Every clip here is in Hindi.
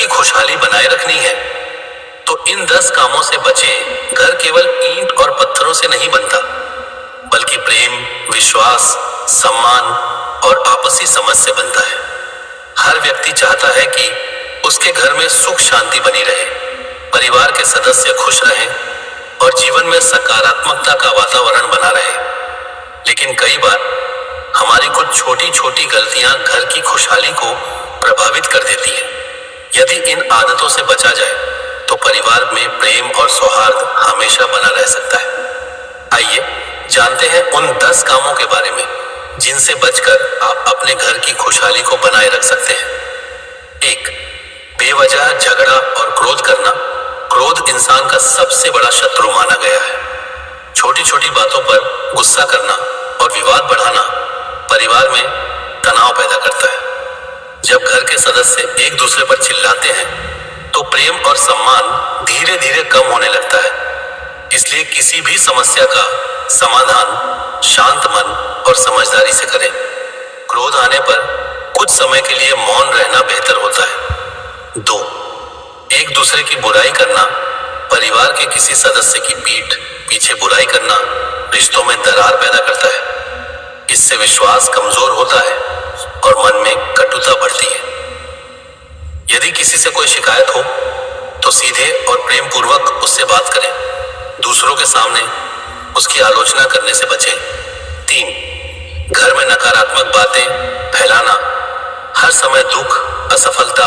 की खुशहाली बनाए रखनी है तो इन 10 कामों से बचें। घर केवल ईंट और पत्थरों से नहीं बनता, बल्कि प्रेम, विश्वास, सम्मान और आपसी समझ से बनता है। हर व्यक्ति चाहता है कि उसके घर में सुख शांति बनी रहे, परिवार के सदस्य खुश रहें और जीवन में सकारात्मकता का वातावरण बना रहे। लेकिन कई बार हमारी कुछ छोटी छोटी गलतियां घर की खुशहाली को प्रभावित कर देती हैं। यदि इन आदतों से बचा जाए तो परिवार में प्रेम और सौहार्द हमेशा बना रह सकता है। आइए जानते हैं उन 10 कामों के बारे में जिनसे बचकर आप अपने घर की खुशहाली को बनाए रख सकते हैं। 1. बेवजह झगड़ा और क्रोध करना। क्रोध इंसान का सबसे बड़ा शत्रु माना गया है। छोटी छोटी बातों पर गुस्सा करना और विवाद बढ़ाना परिवार में तनाव पैदा करता है। जब घर के सदस्य एक दूसरे पर चिल्लाते हैं तो प्रेम और सम्मान धीरे धीरे कम होने लगता है। इसलिए किसी भी समस्या का समाधान शांत मन और समझदारी से करें। क्रोध आने पर कुछ समय के लिए मौन रहना बेहतर होता है। 2. एक दूसरे की बुराई करना। परिवार के किसी सदस्य की पीठ पीछे बुराई करना रिश्तों में दरार पैदा करता है। इससे विश्वास कमजोर होता है और मन में कटुता बढ़ती है। यदि किसी से कोई शिकायत हो तो सीधे और प्रेम पूर्वक उससे बात करें। दूसरों के सामने उसकी आलोचना करने से बचें। 3. घर में नकारात्मक बातें फैलाना। हर समय दुख, असफलता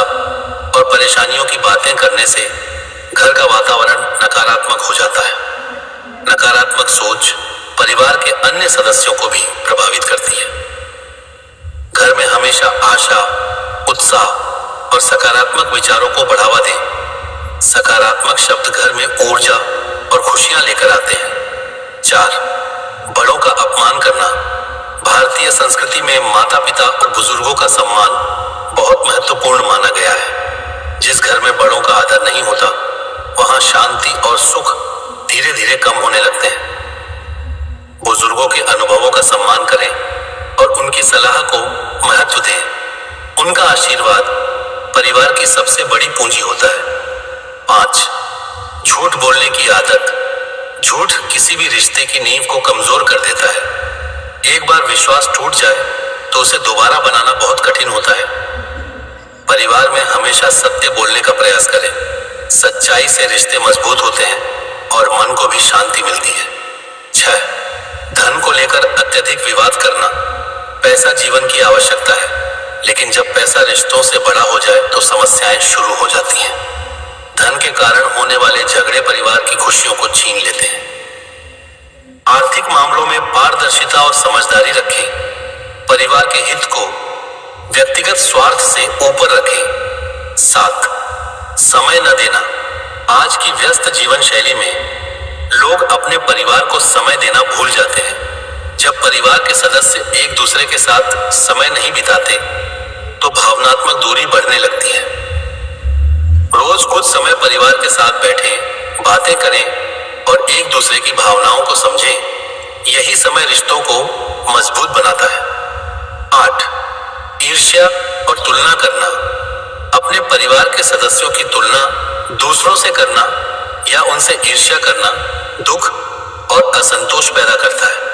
और परेशानियों की बातें करने से घर का वातावरण नकारात्मक हो जाता है। नकारात्मक सोच परिवार के अन्य सदस्यों को भी प्रभावित करती है। घर में हमेशा आशा, उत्साह और सकारात्मक विचारों को बढ़ावा दें। सकारात्मक शब्द घर में ऊर्जा और खुशियां लेकर आते हैं। 4. बड़ों का अपमान करना। भारतीय संस्कृति में माता पिता और बुजुर्गों का सम्मान बहुत महत्वपूर्ण माना गया है। जिस घर में बड़ों का आदर नहीं होता वहां शांति और सुख धीरे धीरे कम होने लगते हैं। बुजुर्गों के अनुभवों का सम्मान करें और उनकी सलाह को महत्व दें। उनका आशीर्वाद परिवार की सबसे बड़ी पूंजी होता है। 5. झूठ बोलने की आदत। झूठ किसी भी रिश्ते की नींव को कमजोर कर देता है। एक बार विश्वास टूट जाए तो उसे दोबारा बनाना बहुत कठिन होता है। परिवार में हमेशा सत्य बोलने का प्रयास करें। सच्चाई से रिश्ते मजबूत होते हैं और मन को भी शांति मिलती है। 6. धन को लेकर अत्यधिक विवाद करना। पैसा जीवन की आवश्यकता है, लेकिन जब पैसा रिश्तों से बड़ा हो जाए तो समस्याएं शुरू हो जाती हैं। धन के कारण होने वाले झगड़े परिवार की खुशियों को छीन लेते हैं। आर्थिक मामलों में पारदर्शिता और समझदारी रखें। परिवार के हित को व्यक्तिगत स्वार्थ से ऊपर रखें। 7. समय न देना। आज की व्यस्त जीवन शैली में लोग अपने परिवार को समय देना भूल जाते हैं। जब परिवार के सदस्य एक दूसरे के साथ समय नहीं बिताते तो भावनात्मक दूरी बढ़ने लगती है। रोज कुछ समय परिवार के साथ बैठें, बातें करें और एक दूसरे की भावनाओं को समझें। यही समय रिश्तों को मजबूत बनाता है। 8. ईर्ष्या और तुलना करना। अपने परिवार के सदस्यों की तुलना दूसरों से करना या उनसे ईर्ष्या करना दुख और असंतोष पैदा करता है।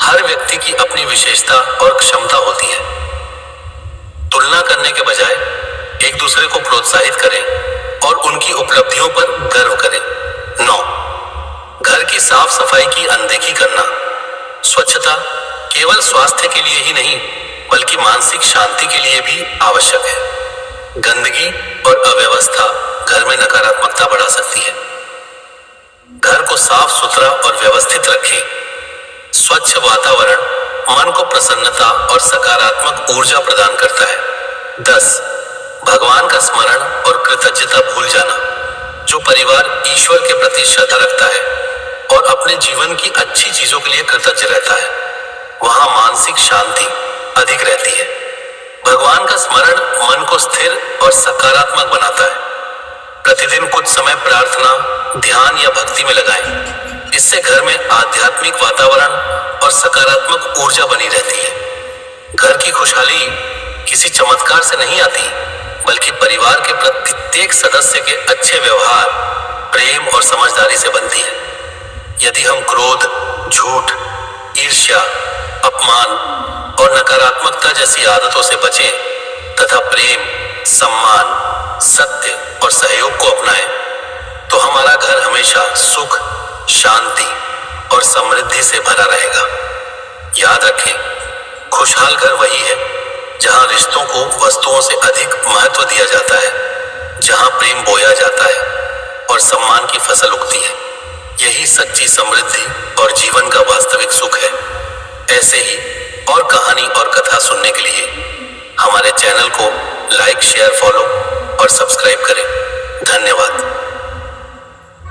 हर व्यक्ति की अपनी विशेषता और क्षमता होती है। तुलना करने के बजाय एक दूसरे को प्रोत्साहित करें और उनकी उपलब्धियों पर गर्व करें। 9. घर की साफ सफाई की अनदेखी करना। स्वच्छता केवल स्वास्थ्य के लिए ही नहीं बल्कि मानसिक शांति के लिए भी आवश्यक है। गंदगी और अव्यवस्था घर में नकारात्मकता बढ़ा सकती है। घर को साफ सुथरा और व्यवस्थित रखें। स्वच्छ वातावरण मन को प्रसन्नता और सकारात्मक ऊर्जा प्रदान करता है। 10. भगवान का स्मरण और कृतज्ञता भूल जाना। जो परिवार ईश्वर के प्रति श्रद्धा रखता है और अपने जीवन की अच्छी चीजों के लिए कृतज्ञ रहता है वहां मानसिक शांति अधिक रहती है। भगवान का स्मरण मन को स्थिर और सकारात्मक बनाता है। प्रतिदिन कुछ समय प्रार्थना, ध्यान या भक्ति में लगाएं। इससे घर में आध्यात्मिक वातावरण और सकारात्मक ऊर्जा बनी रहती है। घर की खुशहाली किसी चमत्कार से नहीं आती बल्कि परिवार के प्रति प्रत्येक सदस्य के अच्छे व्यवहार, प्रेम और समझदारी से बनती है। यदि हम क्रोध, झूठ, ईर्ष्या, अपमान और नकारात्मकता जैसी आदतों से बचें तथा प्रेम, सम्मान, सत्य और सहयोग को अपनाएं, तो हमारा घर हमेशा सुख, शांति और समृद्धि से भरा रहेगा। याद रखें, खुशहाल घर वही है जहां रिश्तों को वस्तुओं से अधिक महत्व दिया जाता है, जहां प्रेम बोया जाता है और सम्मान की फसल उगती है। यही सच्ची समृद्धि और जीवन का वास्तविक सुख है। ऐसे ही और कहानी और कथा सुनने के लिए हमारे चैनल को लाइक, शेयर, फॉलो और सब्सक्राइब करें। धन्यवाद।